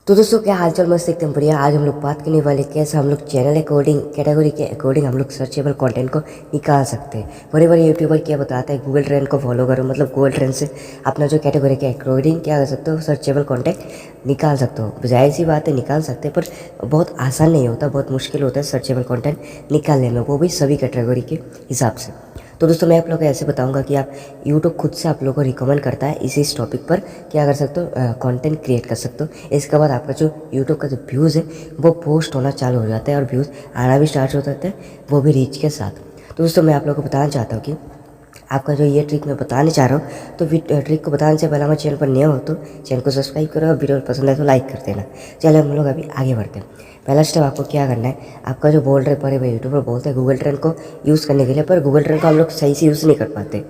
तो दोस्तों क्या हालचाल, मस्त एकदम बढ़िया। आज हम लोग बात करने वाले कैसे हम लोग चैनल अकॉर्डिंग कैटेगरी के अकॉर्डिंग हम लोग सर्चेबल कंटेंट को निकाल सकते हैं। बड़े बड़े यूट्यूबर क्या बताते हैं, गूगल ट्रेंड को फॉलो करो, मतलब गूगल ट्रेंड से अपना जो कैटेगरी के अकॉर्डिंग क्या कर सकते हो, सर्चेबल कंटेंट निकाल सकते हो। जाहिर सी बात है निकाल सकते हैं, पर बहुत आसान नहीं होता, बहुत मुश्किल होता है सर्चेबल कंटेंट निकालने में, वो भी सभी कैटेगरी के हिसाब से। तो दोस्तों मैं आप लोगों को ऐसे बताऊंगा कि आप यूट्यूब खुद से आप लोगों को रिकमेंड करता है इस टॉपिक पर क्या कर सकते हो, कंटेंट क्रिएट कर सकते हो। इसके बाद आपका जो यूट्यूब का जो व्यूज़ है वो पोस्ट होना चालू हो जाता है और व्यूज़ आना भी स्टार्ट हो जाता है, वो भी रीच के साथ। तो दोस्तों मैं आप लोगों को बताना चाहता हूँ कि आपका जो ये ट्रिक मैं बताने चाह रहा हूँ, तो ट्रिक को बताने से पहले हमारे चैनल पर नया हो तो चैनल को सब्सक्राइब करो और वीडियो पसंद है तो लाइक कर देना। चलो हम लोग अभी आगे बढ़ते हैं। पहला स्टेप आपको क्या करना है, आपका जो बोल रहे बड़े भाई यूट्यूबर बोलते हैं गूगल ट्रेंड को यूज़ करने के लिए, पर गूगल ट्रेंड को हम लोग सही से यूज़ नहीं कर पाते।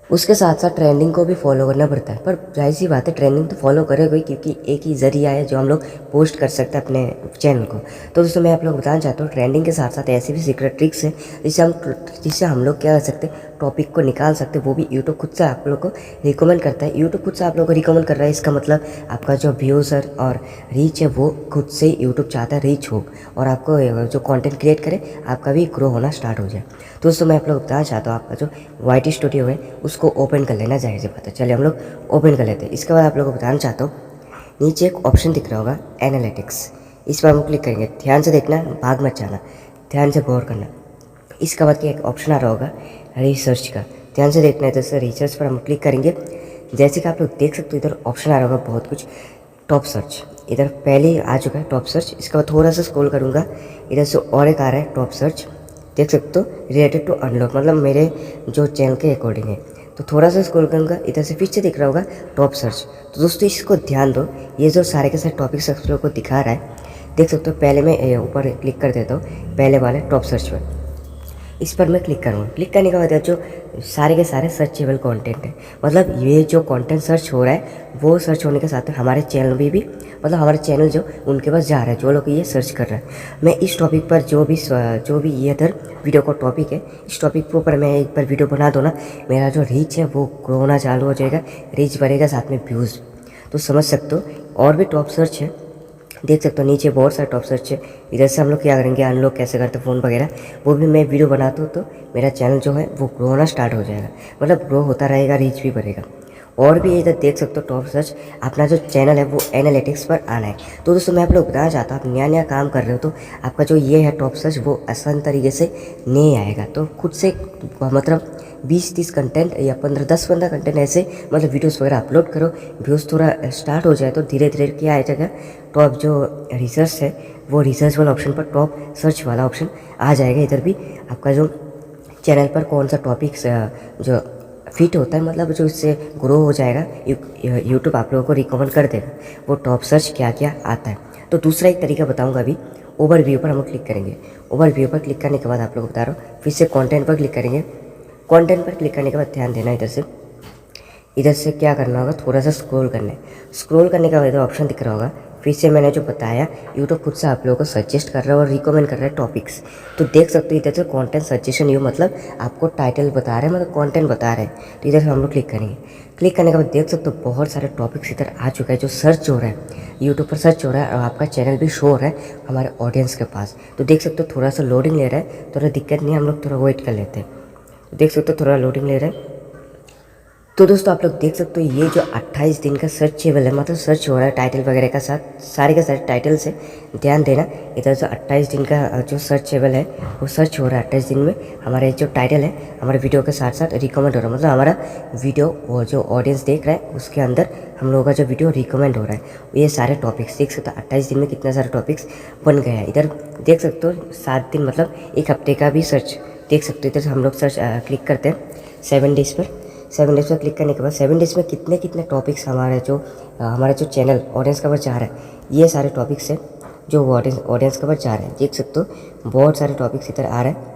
उसके साथ साथ ट्रेंडिंग को भी फॉलो करना पड़ता है, पर जाहिर सी बात है ट्रेंडिंग तो फॉलो करेगा ही, क्योंकि एक ही ज़रिया है जो हम लोग पोस्ट कर सकते हैं अपने चैनल को। तो दोस्तों मैं आप लोग बताना चाहता हूँ ट्रेंडिंग के साथ साथ ऐसी भी सीक्रेट ट्रिक्स हैं जिससे हम लोग क्या कर सकते हैं, टॉपिक को निकाल सकते हैं। वो भी यूट्यूब खुद से आप लोग को रिकमेंड करता है। यूट्यूब खुद से आप लोग को रिकमेंड कर रहा है, इसका मतलब आपका जो व्यूज़ और रीच है वो खुद से यूट्यूब चाहता है रीच हो, और आपको जो कंटेंट क्रिएट करे आपका भी ग्रो होना स्टार्ट हो जाए। तो दोस्तों मैं आप लोग बताना चाहता हूँ, आपका जो वाईटी स्टूडियो है उसको ओपन कर लेना, जाहिर सी बात है। चलिए हम लोग ओपन कर लेते हैं। इसके बाद आप लोगों को बताना चाहता हूँ, नीचे एक ऑप्शन दिख रहा होगा एनालिटिक्स, इस पर हम क्लिक करेंगे। ध्यान से देखना, भाग मत जाना, ध्यान से गौर करना। इसके बाद क्या एक ऑप्शन आ रहा होगा रिसर्च का, ध्यान से देखना है। जैसे रिसर्च पर हम क्लिक करेंगे, जैसे कि आप लोग देख सकते हो इधर ऑप्शन आ रहा होगा बहुत कुछ। टॉप सर्च इधर पहले ही आ चुका है, टॉप सर्च। इसके बाद थोड़ा सा स्क्रॉल करूँगा, इधर से और एक आ रहा है टॉप सर्च, देख सकते हो रिलेटेड टू अनलॉक, मतलब मेरे जो चैनल के अकॉर्डिंग है। तो थोड़ा सा स्क्रॉल करूँगा, इधर से फिर से दिख रहा होगा टॉप सर्च। तो दोस्तों इसको ध्यान दो, ये जो सारे के सारे टॉपिक्स आप लोगों को दिखा रहा है, देख सकते हो। पहले मैं ऊपर क्लिक कर देता हूँ, पहले वाले टॉप सर्च पर, इस पर मैं क्लिक करूँगा। क्लिक करने के बाद जो सारे के सारे सर्चेबल कंटेंट है, मतलब ये जो कंटेंट सर्च हो रहा है वो सर्च होने के साथ हमारे चैनल में भी, मतलब हमारे चैनल जो उनके पास जा रहा है, जो लोग ये सर्च कर रहा है। मैं इस टॉपिक पर जो भी ये इधर वीडियो का टॉपिक है, इस टॉपिक के ऊपर मैं एक बार वीडियो बना दूँ ना, मेरा जो रीच है वो ग्रो होना चालू हो जाएगा, रीच बढ़ेगा, साथ में व्यूज़। तो समझ सकते हो। और भी टॉप सर्च है, देख सकते हो नीचे बहुत सारे टॉप सर्च है। इधर से हम लोग क्या करेंगे, अनलॉक कैसे करते फ़ोन वगैरह, वो भी मैं वीडियो बनाता हूँ, तो मेरा चैनल जो है वो ग्रो होना स्टार्ट हो जाएगा, मतलब ग्रो होता रहेगा, रीच भी बढ़ेगा। और भी इधर देख सकते हो टॉप सर्च, अपना जो चैनल है वो एनालिटिक्स पर आना है। तो दोस्तों मैं आप लोग बताना चाहता हूँ, आप नया नया काम कर रहे हो तो आपका जो ये है टॉप सर्च वो आसान तरीके से नहीं आएगा। तो खुद से मतलब 20-30 कंटेंट या 10-15 कंटेंट ऐसे, मतलब वीडियोस वगैरह अपलोड करो, व्यूज़ थोड़ा स्टार्ट हो जाए तो धीरे धीरे क्या आ जाएगा, टॉप जो रिसर्च है वो रिसर्च वाला ऑप्शन पर टॉप सर्च वाला ऑप्शन आ जाएगा। इधर भी आपका जो चैनल पर कौन सा टॉपिक जो फिट होता है, मतलब जो इससे ग्रो हो जाएगा, यूट्यूब आप लोगों को रिकमेंड कर देगा, वो टॉप सर्च क्या क्या आता है। तो दूसरा एक तरीका बताऊंगा अभी, ओवरव्यू पर हम लोग क्लिक करेंगे। ओवरव्यू पर क्लिक करने के बाद आप लोग को बता रहा हूँ, फिर से कंटेंट पर क्लिक करेंगे। कंटेंट पर क्लिक करने के बाद ध्यान देना, इधर से क्या करना होगा, थोड़ा सा स्क्रॉल करना है। स्क्रॉल करने के बाद इधर ऑप्शन दिख रहा होगा, फिर से मैंने जो बताया यूट्यूब खुद से आप लोगों को सजेस्ट कर रहा है और रिकमेंड कर रहा है टॉपिक्स। तो देख सकते हो इधर से कंटेंट सजेशन, यू मतलब आपको टाइटल बता रहे हैं, मतलब कंटेंट बता रहे हैं। तो इधर से हम लोग क्लिक करेंगे। क्लिक करने के बाद देख सकते हो बहुत सारे टॉपिक्स इधर आ चुका है, जो सर्च हो रहा है, यूट्यूब पर सर्च हो रहा है, और आपका चैनल भी शो हो रहा है हमारे ऑडियंस के पास। तो देख सकते हो थोड़ा सा लोडिंग ले रहा है, थोड़ा दिक्कत नहीं, हम लोग थोड़ा वेट कर लेते हैं। तो देख सकते हो थोड़ा लोडिंग ले रहा है। तो दोस्तों आप लोग देख सकते हो ये जो 28 दिन का सर्चेबल है, मतलब सर्च हो रहा है टाइटल वगैरह का साथ, सारे के सारे टाइटल से ध्यान देना। इधर जो 28 दिन का जो सर्चेबल है वो सर्च हो रहा है 28 दिन में। हमारे जो टाइटल है हमारे वीडियो के साथ साथ रिकमेंड हो रहा है, मतलब हमारा वीडियो वो जो ऑडियंस देख रहा है उसके अंदर हम लोगों का जो वीडियो रिकमेंड हो रहा है। ये सारे टॉपिक्स देख सकते हो, 28 दिन में कितने सारे टॉपिक्स बन गए हैं। इधर देख सकते हो 7 दिन, मतलब एक हफ्ते का भी सर्च देख सकते हो। इधर हम लोग सर्च क्लिक करते हैं 7 डेज़ पर। 7 डेज़ पर क्लिक करने के बाद 7 डेज़ में कितने कितने टॉपिक्स हमारा जो चैनल ऑडियंस कवर चाह रहा है, ये सारे टॉपिक्स हैं जो ऑडियंस कवर चाह रहे हैं। देख सकते हो बहुत सारे टॉपिक्स इधर आ रहे हैं।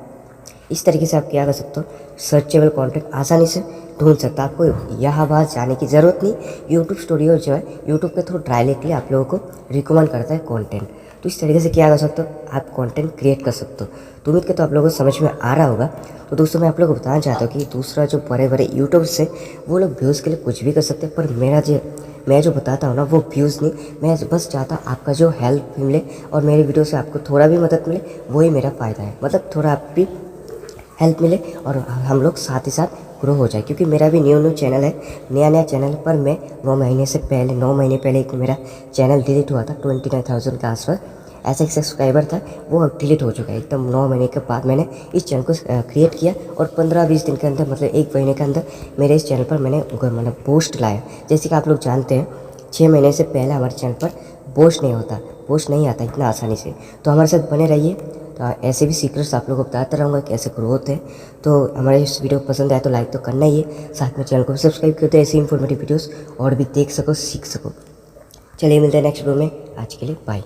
इस तरीके से आप क्या कर सकते हो, सर्चेबल कंटेंट आसानी से ढूंढ सकते हो। आपको यहाँ बाहर जाने की ज़रूरत नहीं। यूट्यूब स्टूडियो जो है यूट्यूब के थ्रू डायरेक्टली आप लोगों को रिकमेंड करता है कंटेंट। तो इस तरीके से क्या कर सकते हो, आप कंटेंट क्रिएट कर सकते हो। तो उम्मीद करता हूँ आप लोगों को समझ में आ रहा होगा। तो दोस्तों मैं आप लोगों को बताना चाहता हूँ कि दूसरा जो बड़े बड़े यूट्यूब्स है वो लोग व्यूज़ के लिए कुछ भी कर सकते हैं, पर मैं जो बताता हूँ ना वो व्यूज़ नहीं, मैं बस चाहता आपका जो हेल्प मिले और मेरे वीडियो से आपको थोड़ा भी मदद मिले, वही मेरा फ़ायदा है। मतलब थोड़ा आप भी हेल्प मिले और हम लोग साथ ही साथ ग्रो हो जाए, क्योंकि मेरा भी न्यू चैनल है, नया चैनल पर मैं 9 महीने पहले एक मेरा चैनल डिलीट हुआ था 29,000 के आसपास, ऐसा एक सब्सक्राइबर था, वो डिलीट हो चुका है एकदम। 9 महीने के बाद मैंने इस चैनल को क्रिएट किया और 15-20 दिन के अंदर, मतलब 1 महीने के अंदर मेरे इस चैनल पर मैंने मतलब पोस्ट लाया। जैसे कि आप लोग जानते हैं 6 महीने से पहले हमारे चैनल पर पोस्ट नहीं आता इतना आसानी से। तो हमारे साथ बने रहिए, तो ऐसे भी सीक्रेट्स आप लोगों को बताता रहूँगा कि ऐसे ग्रोथ है। तो हमारे इस वीडियो पसंद आए तो लाइक तो करना ही है, साथ में चैनल को सब्सक्राइब करते ऐसे इन्फॉर्मेटिव वीडियोस और भी देख सको, सीख सको। चलिए मिलते हैं नेक्स्ट वीडियो में, आज के लिए बाय।